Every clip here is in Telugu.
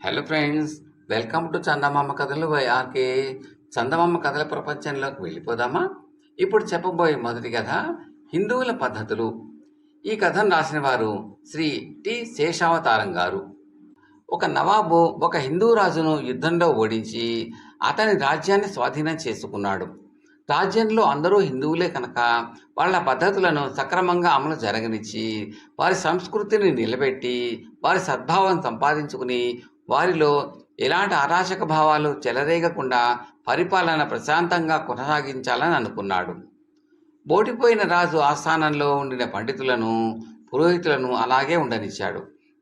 హలో ఫ్రెండ్స్, వెల్కమ్ టు చందమామ కథలు బై ఆర్కే. చందమామ కథల ప్రపంచంలోకి వెళ్ళిపోదామా? ఇప్పుడు చెప్పబోయే మొదటి కథ హిందువుల పద్ధతులు. ఈ కథను రాసిన వారు శ్రీ టి శేషావతారం గారు. ఒక నవాబు ఒక హిందూ రాజును యుద్ధంలో ఓడించి అతని రాజ్యాన్ని స్వాధీనం చేసుకున్నాడు. రాజ్యంలో అందరూ హిందువులే కనుక వాళ్ళ పద్ధతులను సక్రమంగా అమలు జరగనిచ్చి వారి సంస్కృతిని నిలబెట్టి వారి సద్భావం సంపాదించుకుని వారిలో ఎలాంటి అరాచక భావాలు చెలరేగకుండా పరిపాలన ప్రశాంతంగా కొనసాగించాలని అనుకున్నాడు. ఓడిపోయిన రాజు ఆస్థానంలో ఉండిన పండితులను పురోహితులను అలాగే ఉండనిచ్చాడు.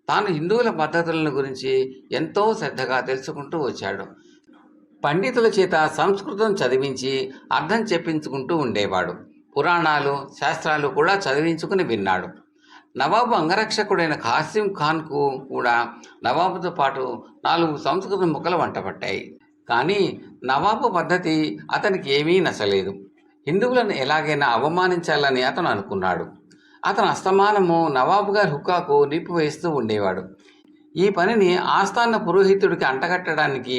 తాను హిందువుల పద్ధతులను గురించి ఎంతో శ్రద్ధగా తెలుసుకుంటూ వచ్చాడు. పండితుల చేత సంస్కృతం చదివించి అర్థం చెప్పించుకుంటూ ఉండేవాడు. పురాణాలు శాస్త్రాలు కూడా చదివించుకుని విన్నాడు. నవాబు అంగరక్షకుడైన ఖాసిం ఖాన్కు కూడా నవాబుతో పాటు 4 సంస్కృత ముక్కలు వంటపట్టాయి. కానీ నవాబు పద్ధతి అతనికి ఏమీ నచ్చలేదు. హిందువులను ఎలాగైనా అవమానించాలని అతను అనుకున్నాడు. అతను అస్తమానము నవాబు గారి హుక్కాకు నిప్పు వేస్తూ ఉండేవాడు. ఈ పనిని ఆస్థాన పురోహితుడికి అంటగట్టడానికి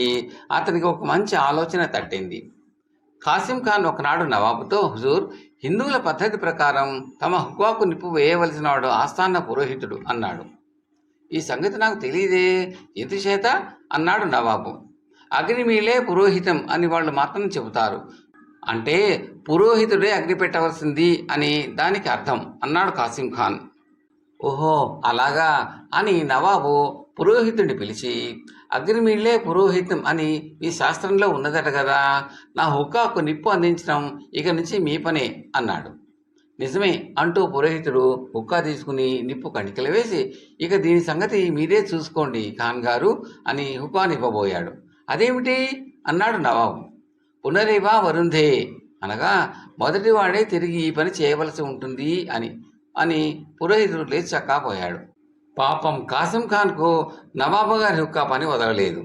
అతనికి ఒక మంచి ఆలోచన తట్టింది. ఖాసిం ఖాన్ ఒకనాడు నవాబుతో, హుజూర్, హిందువుల పద్ధతి ప్రకారం తమ హుక్వాకు నిప్పు వేయవలసిన వాడు ఆస్థాన పురోహితుడు అన్నాడు. ఈ సంగతి నాకు తెలియదే, ఎందుచేత అన్నాడు నవాబు. అగ్నిమీలే పురోహితం అని వాళ్ళు మాత్రం చెబుతారు. అంటే పురోహితుడే అగ్ని పెట్టవలసింది అని దానికి అర్థం అన్నాడు ఖాసిం ఖాన్. ఓహో అలాగా అని నవాబు పురోహితుడిని పిలిచి, అగ్నిమీళ్లే పురోహితం అని మీ శాస్త్రంలో ఉన్నదట కదా, నా హుక్కాకు నిప్పు అందించడం ఇక నుంచి మీ పనే అన్నాడు. నిజమే అంటూ పురోహితుడు హుక్కా తీసుకుని నిప్పు కణికలు వేసి, ఇక దీని సంగతి మీరే చూసుకోండి ఖాన్ గారు అని హుక్కానివ్వబోయాడు. అదేమిటి అన్నాడు నవాబు. పునరేవా వరుంధే అనగా మొదటివాడే తిరిగి ఈ పని చేయవలసి ఉంటుంది అని పురోహితుడు లేచి చక్కాపోయాడు. పాపం కాసిం ఖాన్కు నవాబు గారి హుక్కా పని వదలలేదు.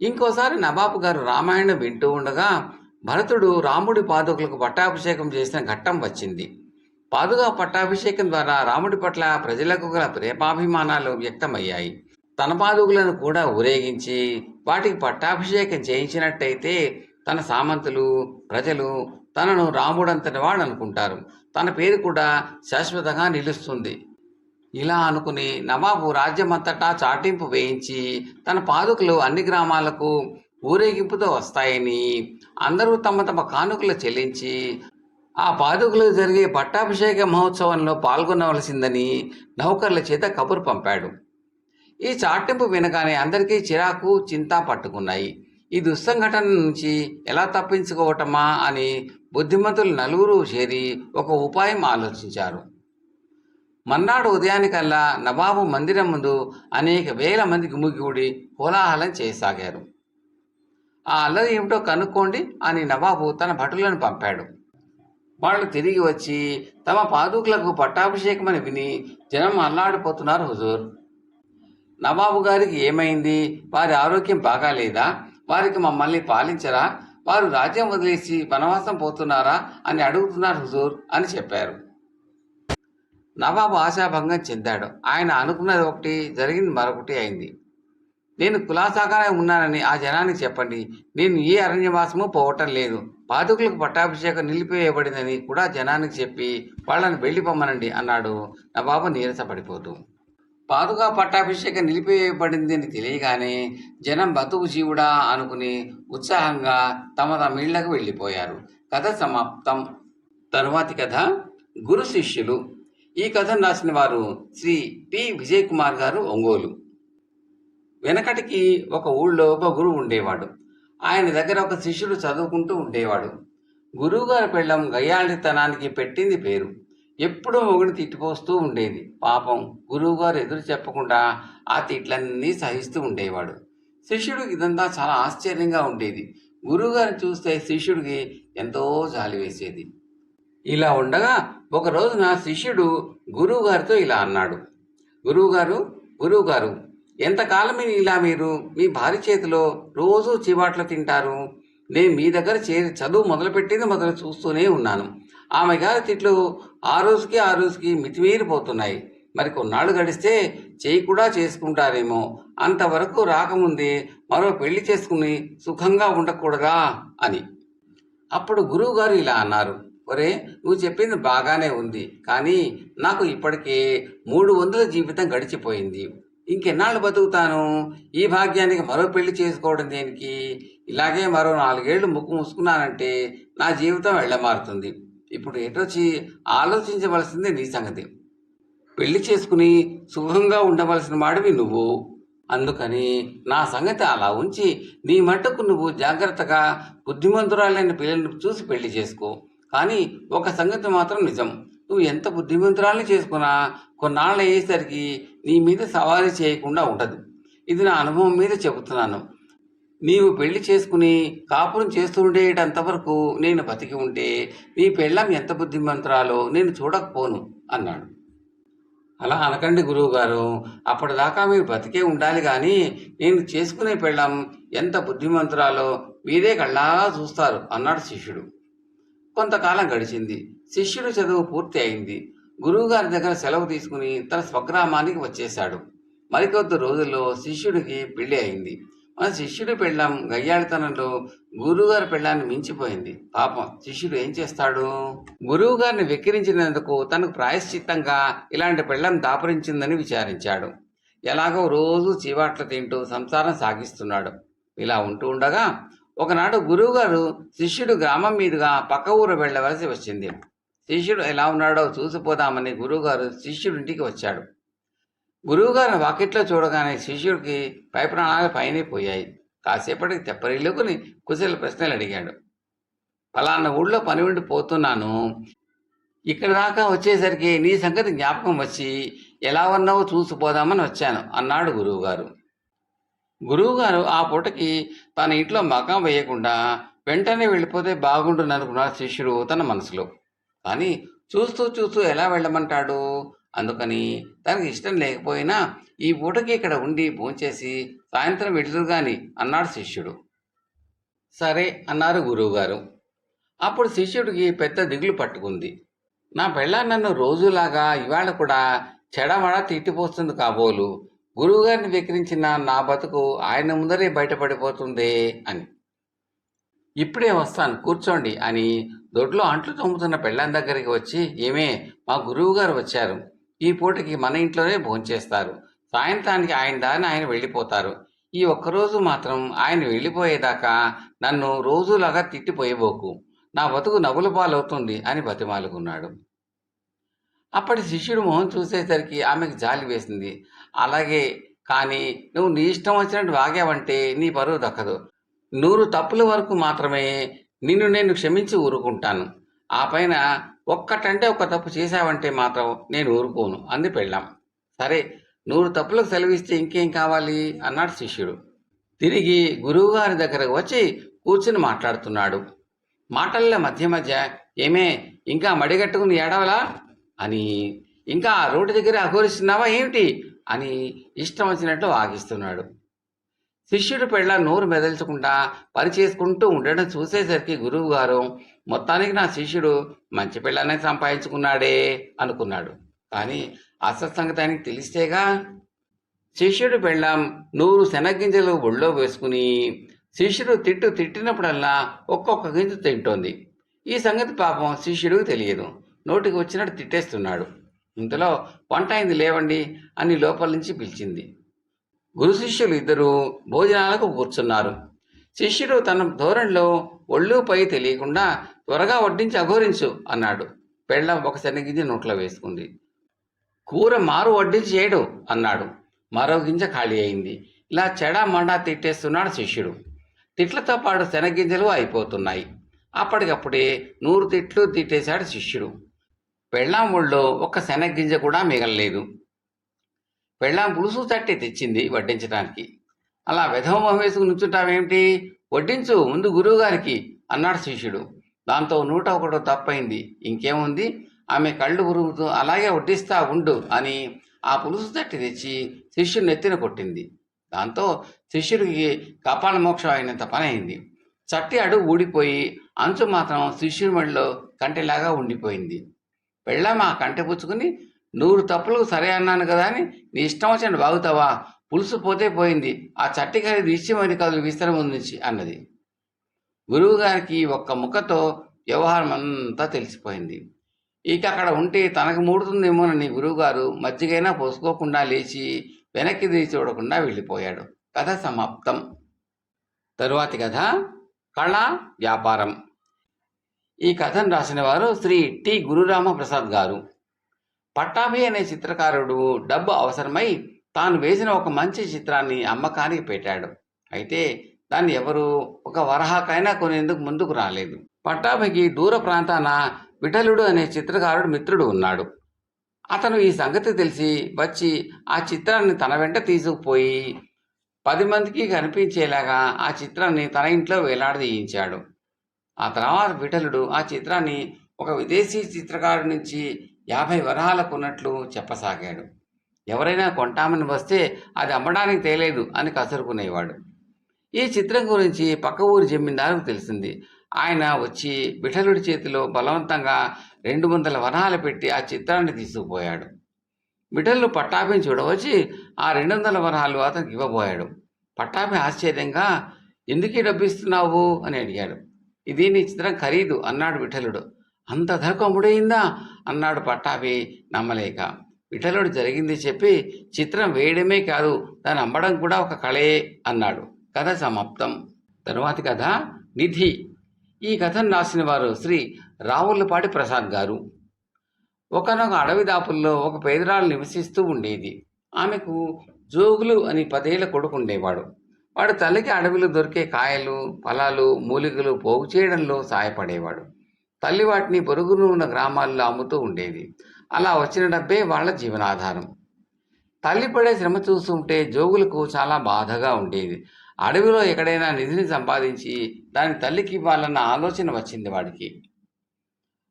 ఇంకోసారి నవాబు గారు రామాయణం వింటూ ఉండగా భరతుడు రాముడి పాదుకలకు పట్టాభిషేకం చేసిన ఘట్టం వచ్చింది. పాదుగా పట్టాభిషేకం ద్వారా రాముడి పట్ల ప్రజలకు గల ప్రేమాభిమానాలు వ్యక్తమయ్యాయి. తన పాదుకులను కూడా ఊరేగించి వాటికి పట్టాభిషేకం చేయించినట్టయితే తన సామంతులు ప్రజలు తనను రాముడంతటి వాడు అనుకుంటారు. తన పేరు కూడా శాశ్వతంగా నిలుస్తుంది. ఇలా అనుకుని నవాబు రాజ్యమంతటా చాటింపు వేయించి తన పాదుకలు అన్ని గ్రామాలకు ఊరేగింపుతో వస్తాయని, అందరూ తమ తమ కానుకలు చెల్లించి ఆ పాదుకలు జరిగే పట్టాభిషేక మహోత్సవంలో పాల్గొనవలసిందని నౌకర్ల చేత కబురు పంపాడు. ఈ చాటింపు వినగానే అందరికీ చిరాకు చింత పట్టుకున్నాయి. ఈ దుస్సంఘటన నుంచి ఎలా తప్పించుకోవటమా అని బుద్ధిమంతులు నలుగురు చేరి ఒక ఉపాయం ఆలోచించారు. మర్నాడు ఉదయానికల్లా నవాబు మందిరం ముందు అనేక వేల మంది గుమిగూడి కోలాహలం చేయసాగారు. ఆ అల్లరి ఏమిటో కనుక్కోండి అని నవాబు తన భటులను పంపాడు. వాళ్ళు తిరిగి వచ్చి తమ పాదుకులకు పట్టాభిషేకమని విని జనం అల్లాడిపోతున్నారు. హుజూర్, నవాబు గారికి ఏమైంది? వారి ఆరోగ్యం బాగాలేదా? వారికి మమ్మల్ని పాలించరా? వారు రాజ్యం వదిలేసి వనవాసం పోతున్నారా అని అడుగుతున్నారు హుజూర్ అని చెప్పారు. నవాబు ఆశాభంగం చెందాడు. ఆయన అనుకున్నది ఒకటి, జరిగింది మరొకటి అయింది. నేను కులాసాగానే ఉన్నానని ఆ జనానికి చెప్పండి. నేను ఏ అరణ్యవాసము పోవటం లేదు. పాదుకులకు పట్టాభిషేకం నిలిపివేయబడిందని కూడా జనానికి చెప్పి వాళ్ళని వెళ్ళిపోమ్మనండి అన్నాడు నవాబు నీరసపడిపోతూ. పాదుగా పట్టాభిషేకం నిలిపివేయబడింది అని తెలియగానే జనం బతుకు జీవుడా అనుకుని ఉత్సాహంగా తమ తమ ఇళ్లకు వెళ్ళిపోయారు. కథ సమాప్తం. తరువాతి కథ గురు శిష్యులు. ఈ కథను రాసిన వారు శ్రీ టి విజయ్ కుమార్ గారు, ఒంగోలు. వెనకటికి ఒక ఊళ్ళో ఒక గురువు ఉండేవాడు. ఆయన దగ్గర ఒక శిష్యుడు చదువుకుంటూ ఉండేవాడు. గురువుగారి పెళ్ళం గయ్యాళితనానికి పెట్టింది పేరు. ఎప్పుడూ ఒకటి తిట్టిపోస్తూ ఉండేది. పాపం గురువుగారు ఎదురు చెప్పకుండా ఆ తిట్లన్నీ సహిస్తూ ఉండేవాడు. శిష్యుడికి ఇదంతా చాలా ఆశ్చర్యంగా ఉండేది. గురువుగారిని చూస్తే శిష్యుడికి ఎంతో జాలి వేసేది. ఇలా ఉండగా ఒక రోజున శిష్యుడు గురువుగారితో ఇలా అన్నాడు. గురువుగారు, ఎంతకాలం ఇలా మీరు మీ భార్య చేతిలో రోజూ చివాట్లు తింటారు? నేను మీ దగ్గర చేరి చదువు మొదలుపెట్టింది చూస్తూనే ఉన్నాను. ఆమె గారి తిట్లు ఆ రోజుకి మితిమీరిపోతున్నాయి. మరి కొన్నాళ్ళు గడిస్తే చేయి కూడా చేసుకుంటారేమో. అంతవరకు రాకముందే మరో పెళ్లి చేసుకుని సుఖంగా ఉండకూడదా అని. అప్పుడు గురువుగారు ఇలా అన్నారు, ఒరే, నువ్వు చెప్పింది బాగానే ఉంది, కానీ నాకు ఇప్పటికే 300 జీవితం గడిచిపోయింది. ఇంకెన్నాళ్ళు బతుకుతాను? ఈ భాగ్యానికి మరో పెళ్లి చేసుకోవడం దేనికి? ఇలాగే మరో 4 ఏళ్ళు ముక్కు మూసుకున్నానంటే నా జీవితం వెళ్ళమారుతుంది. ఇప్పుడు ఎటొచ్చి ఆలోచించవలసింది నీ సంగతి. పెళ్లి చేసుకుని సుఖంగా ఉండవలసిన వాడివి నువ్వు. అందుకని నా సంగతి అలా ఉంచి నీ మట్టుకు నువ్వు జాగ్రత్తగా బుద్ధిమంతురాలైన పిల్లలను చూసి పెళ్లి చేసుకో. కానీ ఒక సంగతి మాత్రం నిజం, నువ్వు ఎంత బుద్ధిమంతురాలని చేసుకున్నా కొన్నాళ్ళు అయ్యేసరికి నీ మీద సవారీ చేయకుండా ఉండదు. ఇది నా అనుభవం మీద చెబుతున్నాను. నీవు పెళ్లి చేసుకుని కాపురం చేస్తుండేటంతవరకు నేను బతికి ఉంటే నీ పెళ్ళం ఎంత బుద్ధిమంతురాలో నేను చూడకపోను అన్నాడు. అలా అనకండి గురువుగారు, అప్పటిదాకా మీరు బతికే ఉండాలి, కానీ నేను చేసుకునే పెళ్ళం ఎంత బుద్ధిమంతురాలో మీరే కళ్ళారా చూస్తారు అన్నాడు శిష్యుడు. కొంతకాలం గడిచింది. శిష్యుడు చదువు పూర్తి అయింది. గురువుగారి దగ్గర సెలవు తీసుకుని తన స్వగ్రామానికి వచ్చేశాడు. మరికొద్ది రోజుల్లో శిష్యుడికి పెళ్లి అయింది. మన శిష్యుడి పెళ్ళం గయ్యాళితనంలో గురువుగారి పెళ్ళాన్ని మించిపోయింది. పాపం శిష్యుడు ఏం చేస్తాడు? గురువుగారిని వెక్కిరించినందుకు తనకు ప్రాయశ్చిత్తంగా ఇలాంటి పెళ్ళం దాపురించిందని విచారించాడు. ఎలాగో రోజు చీవాట్లు తింటూ సంసారం సాగిస్తున్నాడు. ఇలా ఉంటూ ఉండగా ఒకనాడు గురువుగారు శిష్యుడు గ్రామం మీదుగా పక్క ఊరు వెళ్ళవలసి వచ్చింది. శిష్యుడు ఎలా ఉన్నాడో చూసిపోదామని గురువుగారు శిష్యుడింటికి వచ్చాడు. గురువుగారిని వాకిట్లో చూడగానే శిష్యుడికి పై ప్రాణాలు పైనే పోయాయి. కాసేపటికి తెప్పరిల్లుకుని కుశల ప్రశ్నలు అడిగాడు. ఫలానా ఊళ్ళో పని ఉండి పోతున్నాను, ఇక్కడ దాకా వచ్చేసరికి నీ సంగతి జ్ఞాపకం వచ్చి ఎలా ఉన్నావో చూసిపోదామని వచ్చాను అన్నాడు గురువుగారు. గురువుగారు ఆ పూటకి తన ఇంట్లో మకాం వేయకుండా వెంటనే వెళ్ళిపోతే బాగుంటుందనుకున్నాడు శిష్యుడు తన మనసులో. కానీ చూస్తూ చూస్తూ ఎలా వెళ్ళమంటాడు? అందుకని తనకి ఇష్టం లేకపోయినా ఈ పూటకి ఇక్కడ ఉండి భోంచేసి సాయంత్రం వెళ్తురు గాని అన్నాడు శిష్యుడు. సరే అన్నారు గురువుగారు. అప్పుడు శిష్యుడికి పెద్ద దిగులు పట్టుకుంది. నా పెళ్ళాం నన్ను రోజులాగా ఇవాళ కూడా చెడమడ తిట్టిపోస్తుంది కాబోలు. గురువుగారిని వెక్కిరించిన నా బతుకు ఆయన ముందరే బయటపడిపోతుందే అని. ఇప్పుడే వస్తాను కూర్చోండి అని దొడ్లో అంట్లు తోముతున్న పెళ్ళాం దగ్గరికి వచ్చి, ఏమే, మా గురువుగారు వచ్చారు. ఈ పూటకి మన ఇంట్లోనే భోంచేస్తారు. సాయంత్రానికి ఆయన దారిని ఆయన వెళ్ళిపోతారు. ఈ ఒక్కరోజు మాత్రం ఆయన వెళ్ళిపోయేదాకా నన్ను రోజులాగా తిట్టిపోయేబోకు. నా బతుకు నవ్వుల పాలవుతుంది అని బతిమాలుకున్నాడు. అప్పటి శిష్యుడు మొహం చూసేసరికి ఆమెకు జాలి వేసింది. అలాగే, కానీ నువ్వు నీ ఇష్టం వచ్చినట్టు వాగావంటే నీ పరువు దక్కదు. 100 తప్పుల వరకు మాత్రమే నిన్ను నేను క్షమించి ఊరుకుంటాను. ఆ పైన ఒక్కటంటే ఒక్క తప్పు చేశావంటే మాత్రం నేను ఊరుకోను అంది పెళ్ళాం. సరే, 100 తప్పులకు సెలవిస్తే ఇంకేం కావాలి అన్నాడు శిష్యుడు. తిరిగి గురువుగారి దగ్గరకు వచ్చి కూర్చుని మాట్లాడుతున్నాడు. మాటల్లో మధ్య మధ్య, ఏమే, ఇంకా మడిగట్టుకుని ఏడవలా అని, ఇంకా ఆ రోడ్డు దగ్గర అఘోరిస్తున్నావా ఏమిటి అని ఇష్టం వచ్చినట్టు వాగిస్తున్నాడు. శిష్యుడు పెళ్ళ నోరు మెదల్చకుండా పని చేసుకుంటూ ఉండడం చూసేసరికి గురువుగారు, మొత్తానికి నా శిష్యుడు మంచి పెళ్ళానే సంపాదించుకున్నాడే అనుకున్నాడు. కానీ అసలు సంగతి ఆయనకి తెలిస్తేగా. శిష్యుడు పెళ్ళాం 100 శనగ్గింజలు ఒళ్ళో వేసుకుని శిష్యుడు తిట్టినప్పుడల్లా ఒక్కొక్క గింజ తింటోంది. ఈ సంగతి పాపం శిష్యుడికి తెలియదు. నోటికి వచ్చినట్టు తిట్టేస్తున్నాడు. ఇంతలో వంట అయింది లేవండి అని లోపల నుంచి పిలిచింది. గురు శిష్యులు ఇద్దరూ భోజనాలకు కూర్చున్నారు. శిష్యుడు తన ధోరణిలో ఒళ్ళు పై తెలియకుండా, త్వరగా వడ్డించి అఘోరించు అన్నాడు. పెళ్ళం ఒక శనగింజ నోట్లో వేసుకుంది. కూర మారు వడ్డించి చేయడు అన్నాడు. మరో గింజ ఖాళీ అయింది. ఇలా చెడా మండా తిట్టేస్తున్నాడు శిష్యుడు. తిట్లతో పాటు శనగింజలు అయిపోతున్నాయి. అప్పటికప్పుడే 100 తిట్లు తిట్టేశాడు శిష్యుడు. పెళ్ళాం ఒళ్ళో ఒక్క శనగ్గింజ కూడా మిగలలేదు. పెళ్ళాం పులుసు తట్టి తెచ్చింది వడ్డించడానికి. అలా వెధవమొహం వేసుకుని నుంచుంటావేమిటి, వడ్డించు ముందు గురువుగారికి అన్నాడు శిష్యుడు. దాంతో 101 తప్పైంది. ఇంకేముంది, ఆమె కళ్ళు ఉరుముతూ అలాగే వడ్డిస్తా ఉండు అని ఆ పులుసు తట్టి తెచ్చి శిష్యుడు నెత్తిన కొట్టింది. దాంతో శిష్యుడికి కపాల మోక్షం అయినంత పని అయింది. చట్టి అడుగు ఊడిపోయి అంచు మాత్రం శిష్యుడి మెడలో కంటెలాగా ఉండిపోయింది. పెళ్ళాం ఆ కంటె పుచ్చుకుని 100 తప్పులకు సరే అన్నాను కదా అని నీ ఇష్టం వచ్చినట్టు బాగుతావా? పులుసు పోతే పోయింది. ఆ చట్టి ఖరీదు ఇచ్చేమని కదులు విస్తరం నుంచి అన్నది. గురువుగారికి ఒక్క ముక్కతో వ్యవహారం అంతా తెలిసిపోయింది. ఇక అక్కడ ఉంటే తనకు మూడుతుందేమోనని గురువుగారు మజ్జిగైనా పోసుకోకుండా లేచి వెనక్కి తిరిగి చూడకుండా వెళ్ళిపోయాడు. కథ సమాప్తం. తరువాతి కథ కళ వ్యాపారం. ఈ కథను రాసిన వారు శ్రీ టి గురురామప్రసాద్ గారు. పట్టాభి అనే చిత్రకారుడు డబ్బు అవసరమై తాను వేసిన ఒక మంచి చిత్రాన్ని అమ్మకానికి పెట్టాడు. అయితే దాన్ని ఎవరు ఒక వరహాకైనా కొనేందుకు ముందుకు రాలేదు. పట్టాభికి దూర ప్రాంతాన విఠలుడు అనే చిత్రకారుడు మిత్రుడు ఉన్నాడు. అతను ఈ సంగతి తెలిసి వచ్చి ఆ చిత్రాన్ని తన వెంట తీసుకుపోయి 10 మందికి కనిపించేలాగా ఆ చిత్రాన్ని తన ఇంట్లో వేలాడదీయించాడు. ఆ తర్వాత విఠలుడు ఆ చిత్రాన్ని ఒక విదేశీ చిత్రకారుడి నుంచి 50 వరహాల కొన్నట్లు చెప్పసాగాడు. ఎవరైనా కొంటామని వస్తే అది అమ్మడానికి తేలేదు అని కసురుకునేవాడు. ఈ చిత్రం గురించి పక్క ఊరి జమీందారుకు తెలిసింది. ఆయన వచ్చి విఠలుడి చేతిలో బలవంతంగా 200 వరహాలు పెట్టి ఆ చిత్రాన్ని తీసుకుపోయాడు. విఠలుడు పట్టాభిని చూడవచ్చి ఆ 200 వరహాలు అతనికి ఇవ్వబోయాడు. పట్టాభి ఆశ్చర్యంగా ఎందుకీ డబ్బు ఇస్తున్నావు అని అడిగాడు. ఇది నీ చిత్రం ఖరీదు అన్నాడు విఠలుడు. అంత ధరకు అమ్ముడయిందా అన్నాడు పట్టాభి నమ్మలేక. విఠలుడు జరిగింది చెప్పి చిత్రం వేయడమే కాదు దాన్ని అమ్మడం కూడా ఒక కళే అన్నాడు. కథ సమాప్తం. తరువాతి కథ నిధి. ఈ కథను రాసిన వారు శ్రీ రావులపాటి ప్రసాద్ గారు. ఒకనొక అడవి దాపుల్లో ఒక పేదరాలు నివసిస్తూ ఉండేది. ఆమెకు జోగులు అని 10 ఏళ్ల కొడుకు ఉండేవాడు. వాడు తల్లికి అడవిలో దొరికే కాయలు, ఫలాలు, మూలికలు పోగు చేయడంలో సాయపడేవాడు. తల్లి వాటిని పొరుగున ఉన్న గ్రామాల్లో అమ్ముతూ ఉండేది. అలా వచ్చిన డబ్బే వాళ్ళ జీవనాధారం. తల్లి పడే శ్రమ చూస్తుంటే జోగులకు చాలా బాధగా ఉండేది. అడవిలో ఎక్కడైనా నిధిని సంపాదించి దాని తల్లికి ఇవ్వాలన్న ఆలోచన వచ్చింది వాడికి.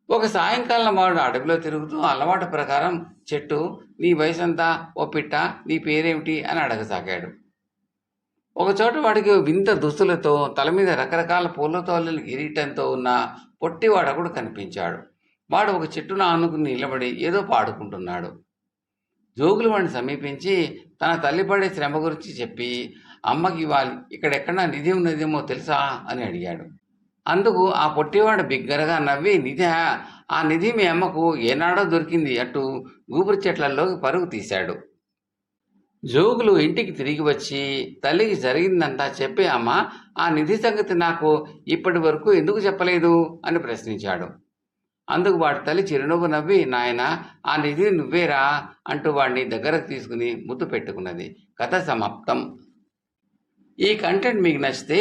ఒక సాయంకాలం వాడు అడవిలో తిరుగుతూ అలవాటు ప్రకారం చెట్టు, నీ వయసంతా, ఓ పిట్ట, నీ పేరేమిటి అని అడగసాగాడు. ఒకచోట వాడికి వింత దుస్తులతో తల మీద రకరకాల పూలతోళ్ళని కిరీటంతో ఉన్న పొట్టివాడొకడు కనిపించాడు. వాడు ఒక చెట్టును ఆనుకుని నిలబడి ఏదో పాడుకుంటున్నాడు. జోగులు వాడిని సమీపించి తన తల్లి పడే శ్రమ గురించి చెప్పి అమ్మకి ఇవ్వాలి, ఇక్కడెక్కడా నిధి ఉన్నదేమో తెలుసా అని అడిగాడు. అందుకు ఆ పొట్టివాడు బిగ్గరగా నవ్వి, నిధి, ఆ నిధి మీ అమ్మకు ఏనాడో దొరికింది అంటూ గూపురి చెట్లలోకి పరుగు తీశాడు. జోగులు ఇంటికి తిరిగి వచ్చి తల్లికి జరిగిందంతా చెప్పి, అమ్మ, ఆ నిధి సంగతి నాకు ఇప్పటి వరకు ఎందుకు చెప్పలేదు అని ప్రశ్నించాడు. అందుకు వాడి తల్లి చిరునవ్వు నవ్వి, నాయన, ఆ నిధి నువ్వేరా అంటూ వాడిని దగ్గరకు తీసుకుని ముద్దు పెట్టుకున్నది. కథ సమాప్తం. ఈ కంటెంట్ మీకు నచ్చితే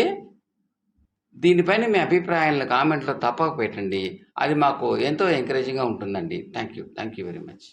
దీనిపైన మీ అభిప్రాయాలను కామెంట్లో తప్పక పెట్టండి. అది మాకు ఎంతో ఎంకరేజింగ్గా ఉంటుందండి. Thank you very much.